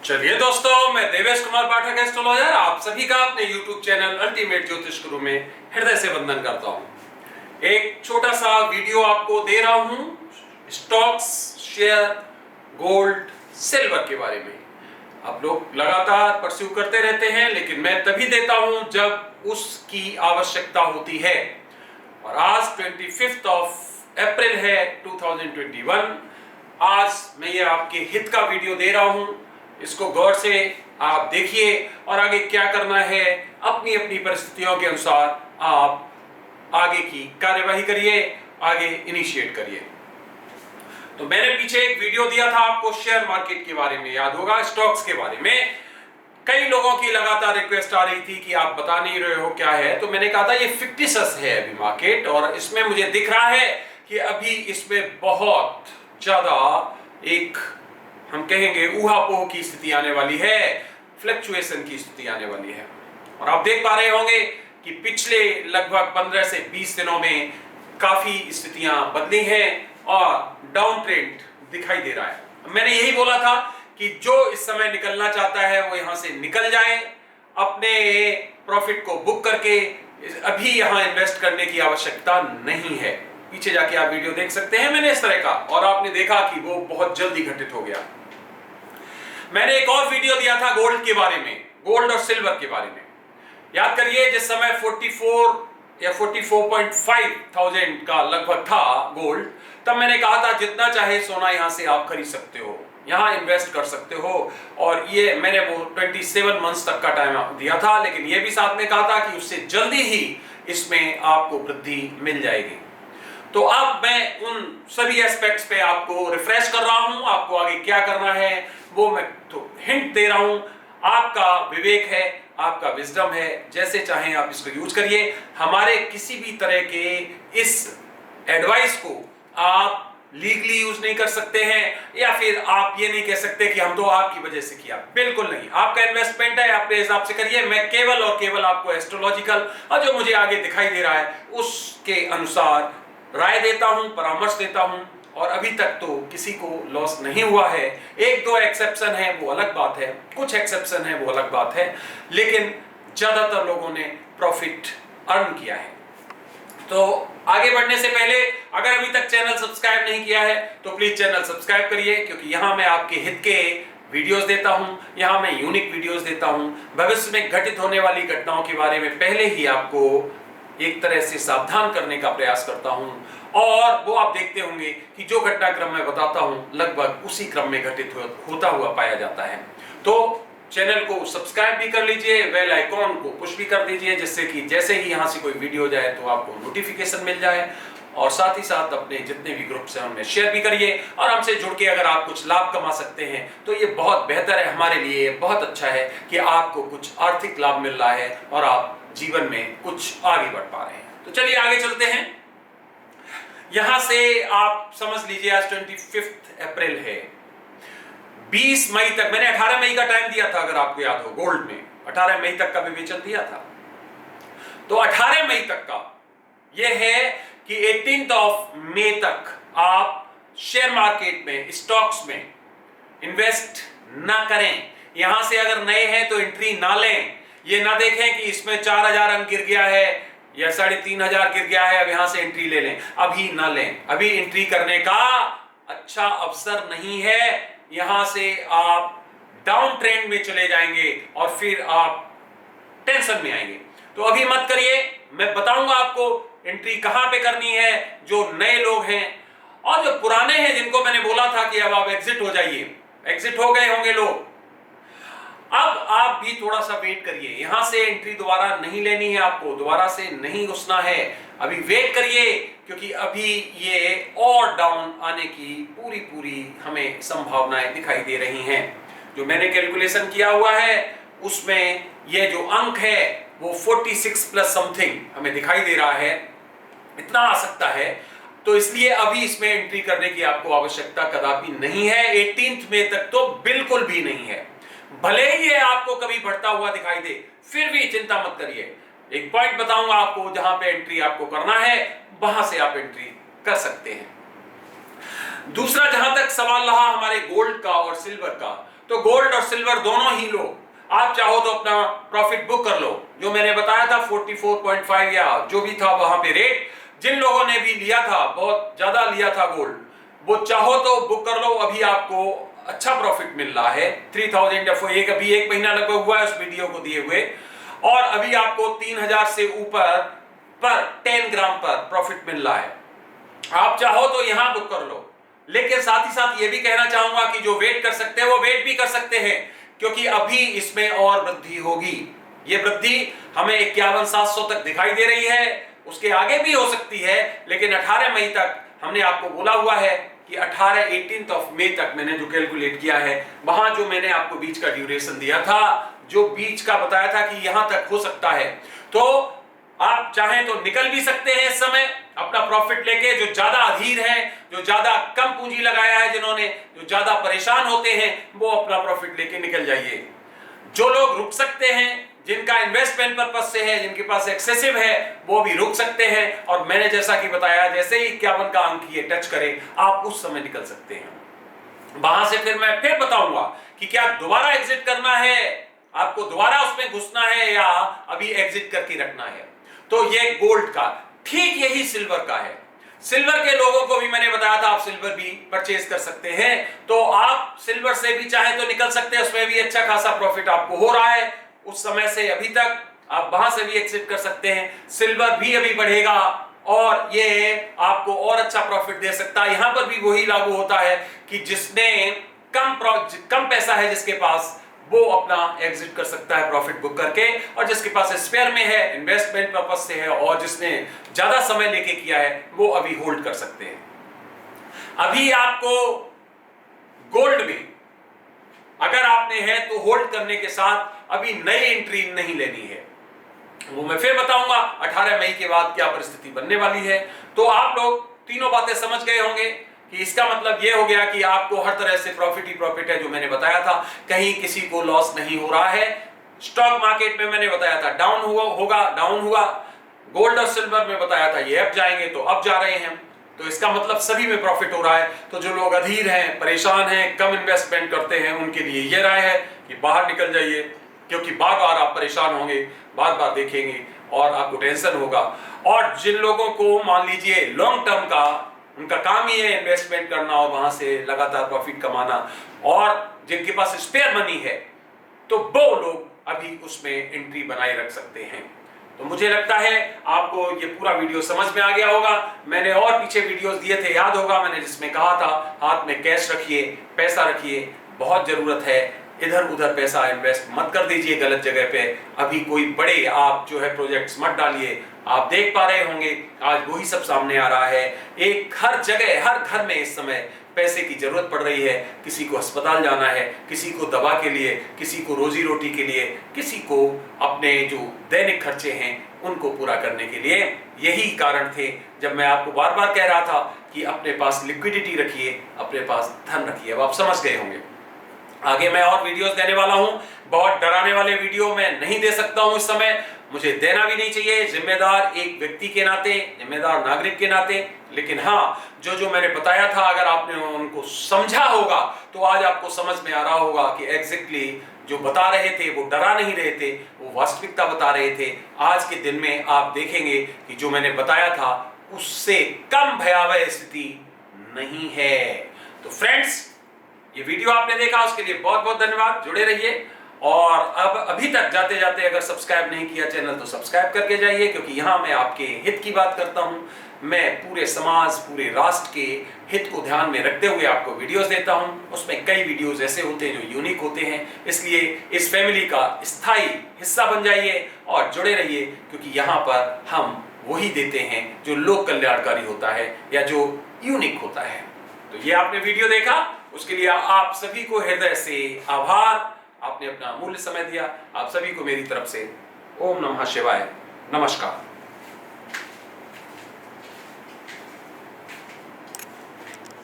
चलिए दोस्तों, मैं देवेश कुमार पाठक एस्ट्रोलॉजर आप सभी का अपने YouTube चैनल अल्टीमेट ज्योतिष गुरु में हृदय से वंदन करता हूं। एक छोटा सा वीडियो आपको दे रहा हूं स्टॉक्स, शेयर, गोल्ड, सिल्वर के बारे में। आप लोग लगातार परस्यू करते रहते हैं, लेकिन मैं तभी देता हूं जब उसकी आवश्यकता होती है। और आज 25 अप्रैल है 2021। आज मैं ये आपके हित का वीडियो दे रहा हूं। इसको गौर से आप देखिए और आगे क्या करना है अपनी अपनी परिस्थितियों के अनुसार आप आगे की कार्यवाही करिए, आगे इनिशिएट करिए। तो मैंने पीछे एक वीडियो दिया था आपको शेयर मार्केट के बारे में, याद होगा, स्टॉक्स के बारे में। कई लोगों की लगातार रिक्वेस्ट आ रही थी कि आप बता नहीं रहे हो क्या है। तो मैंने कहा था ये फिक्टिशियस है अभी मार्केट, और इसमें मुझे दिख रहा है कि अभी इसमें बहुत ज्यादा एक हम कहेंगे ऊहापोह की स्थिति आने वाली है, फ्लक्चुएशन की स्थिति आने वाली है। और आप देख पा रहे होंगे कि पिछले लगभग 15 से 20 दिनों में काफी स्थितियां बदली हैं और डाउन ट्रेंड दिखाई दे रहा है। मैंने यही बोला था कि जो इस समय निकलना चाहता है वो यहां से निकल जाए, अपने प्रॉफिट को बुक करके अभी यहां इन्वेस्ट करने की आवश्यकता नहीं है। पीछे जाके आप वीडियो देख सकते हैं मैंने इस तरह का, और आपने देखा कि वो बहुत जल्दी घटित हो गया। मैंने एक और वीडियो दिया था गोल्ड के बारे में, गोल्ड और सिल्वर के बारे में। याद करिए, जिस समय 44 या 44.5 थाउजेंड का लगभग था गोल्ड, तब मैंने कहा था जितना चाहे सोना यहां से आप खरीद सकते हो, यहां इन्वेस्ट कर सकते हो। और ये मैंने वो 27 मंथ्स तक का टाइम दिया था, लेकिन ये भी साथ में कहा था कि उससे जल्दी ही इसमें आपको वृद्धि मिल जाएगी। तो अब मैं उन सभी एस्पेक्ट्स पे आपको रिफ्रेश कर रहा हूं, आपको आगे क्या करना है वो मैं तो हिंट दे रहा हूं। आपका विवेक है, आपका विजडम है, जैसे चाहें आप इसको यूज करिए। हमारे किसी भी तरह के इस एडवाइस को आप लीगली यूज नहीं कर सकते हैं, या फिर आप ये नहीं कह सकते कि हम तो आपकी वजह से किया। बिल्कुल नहीं, आपका इन्वेस्टमेंट है, अपने हिसाब से करिए। मैं केवल और केवल आपको एस्ट्रोलॉजिकल और जो मुझे आगे दिखाई दे रहा है उसके अनुसार राय देता हूं, परामर्श देता हूं। और अभी तक तो किसी को लॉस नहीं हुआ है। एक दो एक्सेप्शन है वो अलग बात है, कुछ एक्सेप्शन है वो अलग बात है, लेकिन ज्यादातर लोगों ने प्रॉफिट अर्न किया है। तो आगे बढ़ने से पहले अगर अभी तक चैनल सब्सक्राइब नहीं किया है तो प्लीज चैनल सब्सक्राइब करिए, क्योंकि यहां मैं आपके हित के वीडियोस देता हूं, यहां मैं यूनिक वीडियोस देता हूं। भविष्य में घटित होने वाली घटनाओं के बारे में पहले ही आपको एक तरह से सावधान करने का प्रयास करता हूं, और वो आप देखते होंगे कि जो घटनाक्रम मैं बताता हूं लगभग उसी क्रम में घटित होता हुआ पाया जाता है। तो चैनल को सब्सक्राइब भी कर लीजिए, बेल आइकॉन को पुश भी कर दीजिए, जिससे कि जैसे ही यहां से कोई वीडियो जाए तो आपको नोटिफिकेशन मिल जाए। और साथ ही साथ अपने जितने भी ग्रुप्स हैं उनमें शेयर भी करिए, और हमसे जुड़ के अगर आप कुछ लाभ कमा सकते हैं तो ये बहुत बेहतर है हमारे लिए। बहुत अच्छा है कि आपको कुछ आर्थिक लाभ मिल रहा है और आप जीवन में कुछ आगे बढ़ पा रहे हैं। तो चलिए आगे चलते हैं। यहां से आप समझ लीजिए आज 25 अप्रैल है। 20 मई तक मैंने 18 मई का टाइम दिया था, अगर आपको याद हो, गोल्ड में 18 मई तक का विवेचन दिया था। तो 18 मई तक का यह है कि 18 मई तक आप शेयर मार्केट में, स्टॉक्स में इन्वेस्ट ना करें। यहां से अगर नए हैं तो एंट्री ना लें। ये ना देखें कि इसमें 4000 अंक गिर गया है या 3500 गिर गया है, अब यहां से एंट्री ले लें। अभी ना लें, अभी एंट्री करने का अच्छा अवसर नहीं है। यहां से आप डाउन ट्रेंड में चले जाएंगे और फिर आप टेंशन में आएंगे। तो अभी मत करिए। मैं बताऊंगा आपको एंट्री कहां पे करनी है, जो नए लोग हैं, और जो पुराने हैं जिनको मैंने बोला था कि अब आप एग्जिट हो जाइए। एग्जिट हो गए होंगे लोग, अब आप भी थोड़ा सा वेट करिए। यहां से एंट्री दोबारा नहीं लेनी है, आपको दोबारा से नहीं घुसना है। अभी वेट करिए, क्योंकि अभी ये और डाउन आने की पूरी हमें संभावनाएं दिखाई दे रही हैं। जो मैंने कैलकुलेशन किया हुआ है उसमें ये जो अंक है वो 46 प्लस समथिंग हमें दिखाई दे रहा है, इतना आ सकता है। तो इसलिए अभी इसमें एंट्री करने की आपको आवश्यकता कदापि नहीं है। 18 मई तक तो बिल्कुल भी नहीं है। भले ही ये आपको कभी बढ़ता हुआ दिखाई दे, फिर भी चिंता मत करिए। एक पॉइंट बताऊंगा आपको, जहां पे एंट्री आपको करना है वहां से आप एंट्री कर सकते हैं। दूसरा जहां तक सवाल रहा हमारे गोल्ड का और सिल्वर का, तो गोल्ड और सिल्वर दोनों ही लो, आप चाहो तो अपना प्रॉफिट बुक कर लो। जो मैंने बताया था 44.5 या जो भी था वहां पे रेट, जिन लोगों ने भी लिया था, बहुत ज्यादा लिया था गोल्ड, वो चाहो तो बुक कर लो। अभी आपको अच्छा प्रॉफिट मिल रहा है 3000 या अभी 1 महीना लगभग हुआ है उस वीडियो को दिए हुए, और अभी आपको 3000 से ऊपर पर 10 ग्राम पर प्रॉफिट मिल रहा है। आप चाहो तो यहां बुक कर लो, लेकिन साथ ही साथ ये भी कहना चाहूंगा कि जो वेट कर सकते हैं वो वेट भी कर सकते हैं, क्योंकि अभी इसमें और वृद्धि होगी। ये वृद्धि हमें 51,700 तक दिखाई दे रही है, उसके आगे भी हो सकती है, लेकिन 18 मई तक हमने आपको बोला हुआ है कि 18 ऑफ मई तक मैंने जो कैलकुलेट किया है, वहां जो मैंने आपको बीच का ड्यूरेशन दिया था, जो बीच का बताया था कि यहां तक हो सकता है, तो आप चाहें तो निकल भी सकते हैं इस समय अपना प्रॉफिट लेके। जो ज्यादा अधीर है, जो ज्यादा कम पूंजी लगाया है, जिन्होंने, जो ज्यादा परेशान होते हैं, वो अपना प्रॉफिट लेके निकल जाइए। जो लोग रुक सकते हैं, जिनका इन्वेस्टमेंट पर्पस से है, जिनके पास एक्सेसिव है, वो भी रुक सकते हैं, और मैंने जैसा कि बताया, जैसे ही 51 का अंक ये टच करे, आप उस समय निकल सकते हैं। वहां से फिर मैं फिर बताऊंगा कि क्या दोबारा एग्जिट करना है, आपको दोबारा उसमें घुसना है, या अभी एग्जिट करके रखना है। तो ये गोल्ड का, ठीक यही सिल्वर का है। सिल्वर के लोगों को भी मैंने बताया था आप सिल्वर भी परचेज कर सकते हैं, तो आप सिल्वर से भी चाहे तो निकल सकते हैं, उसमें भी अच्छा खासा प्रॉफिट आपको हो रहा है उस समय से अभी तक, आप वहां से भी एग्जिट कर सकते हैं। सिल्वर भी अभी बढ़ेगा और ये आपको और अच्छा प्रॉफिट दे सकता है। यहां पर भी वही लागू होता है कि जिसने कम पैसा है, जिसके पास, वो अपना एग्जिट कर सकता है प्रॉफिट बुक करके, और जिसके पास स्पेयर में है, इन्वेस्टमेंट पर्पज से है, और जिसने ज्यादा समय लेके किया है, वो अभी होल्ड कर सकते हैं। अभी आपको गोल्ड में अगर आपने है तो होल्ड करने के साथ अभी नई एंट्री नहीं लेनी है, वो मैं फिर बताऊंगा 18 मई के बाद क्या परिस्थिति बनने वाली है। तो आप लोग तीनों बातें समझ गए होंगे कि इसका मतलब यह हो गया कि आपको हर तरह से प्रॉफिट ही प्रॉफिट है, जो मैंने बताया था, कहीं किसी को लॉस नहीं हो रहा है। स्टॉक मार्केट में मैंने बताया था डाउन हुआ, गोल्ड और सिल्वर में बताया था ये अप जाएंगे, तो अप जा रहे हैं, तो इसका मतलब सभी में प्रॉफिट हो रहा है। तो जो लोग अधीर हैं, परेशान हैं, कम इन्वेस्टमेंट करते हैं, उनके लिए यह राय है कि बाहर निकल जाइए, क्योंकि बार बार आप परेशान होंगे, बार बार देखेंगे और आपको टेंशन होगा। और जिन लोगों को मान लीजिए लॉन्ग टर्म का, उनका काम ही है इन्वेस्टमेंट करना और वहां से लगातार प्रॉफिट कमाना, और जिनके पास स्पेयर मनी है, तो वो लोग अभी उसमें एंट्री बनाए रख सकते हैं। तो मुझे लगता है आपको ये पूरा वीडियो समझ में आ गया होगा। मैंने और पीछे वीडियोस दिए थे, याद होगा, मैंने जिसमें कहा था हाथ में कैश रखिए, पैसा रखिए, बहुत जरूरत है, इधर उधर पैसा इन्वेस्ट मत कर दीजिए गलत जगह पे। अभी कोई बड़े आप जो है प्रोजेक्ट्स मत डालिए। आप देख पा रहे होंगे आज वही सब सामने आ रहा है। एक हर जगह, हर घर में इस समय पैसे की जरूरत पड़ रही है। किसी को अस्पताल जाना है, किसी को दवा के लिए, किसी को रोजी रोटी के लिए, किसी को अपने जो दैनिक खर्चे हैं उनको पूरा करने के लिए। यही कारण थे जब मैं आपको बार बार कह रहा था कि अपने पास लिक्विडिटी रखिए, अपने पास धन रखिए। अब आप समझ गए होंगे। आगे मैं और वीडियोस देने वाला हूं। बहुत डराने वाले वीडियो मैं नहीं दे सकता हूं इस समय, मुझे देना भी नहीं चाहिए, जिम्मेदार एक व्यक्ति के नाते, जिम्मेदार नागरिक के नाते। लेकिन हाँ, जो मैंने बताया था, अगर आपने उनको समझा होगा तो आज आपको समझ में आ रहा होगा कि एग्जैक्टली जो बता रहे थे वो डरा नहीं रहे थे, वो वास्तविकता बता रहे थे। आज के दिन में आप देखेंगे कि जो मैंने बताया था उससे कम भयावह स्थिति नहीं है। तो फ्रेंड्स, ये वीडियो आपने देखा उसके लिए बहुत बहुत धन्यवाद। जुड़े रहिए, और अब अभी तक जाते जाते अगर सब्सक्राइब नहीं किया चैनल तो सब्सक्राइब करके जाइए, क्योंकि यहाँ मैं आपके हित की बात करता हूँ। मैं पूरे समाज, पूरे राष्ट्र के हित को ध्यान में रखते हुए आपको वीडियोस देता हूँ। उसमें कई वीडियोस ऐसे होते हैं जो यूनिक होते हैं, इसलिए इस फैमिली का स्थायी हिस्सा बन जाइए और जुड़े रहिए, क्योंकि यहाँ पर हम वही देते हैं जो लोक कल्याणकारी होता है या जो यूनिक होता है। तो ये आपने वीडियो देखा, उसके लिए आप सभी को हृदय से आभार। आपने अपना अमूल्य समय दिया। आप सभी को मेरी तरफ से ओम नमः शिवाय, नमस्कार।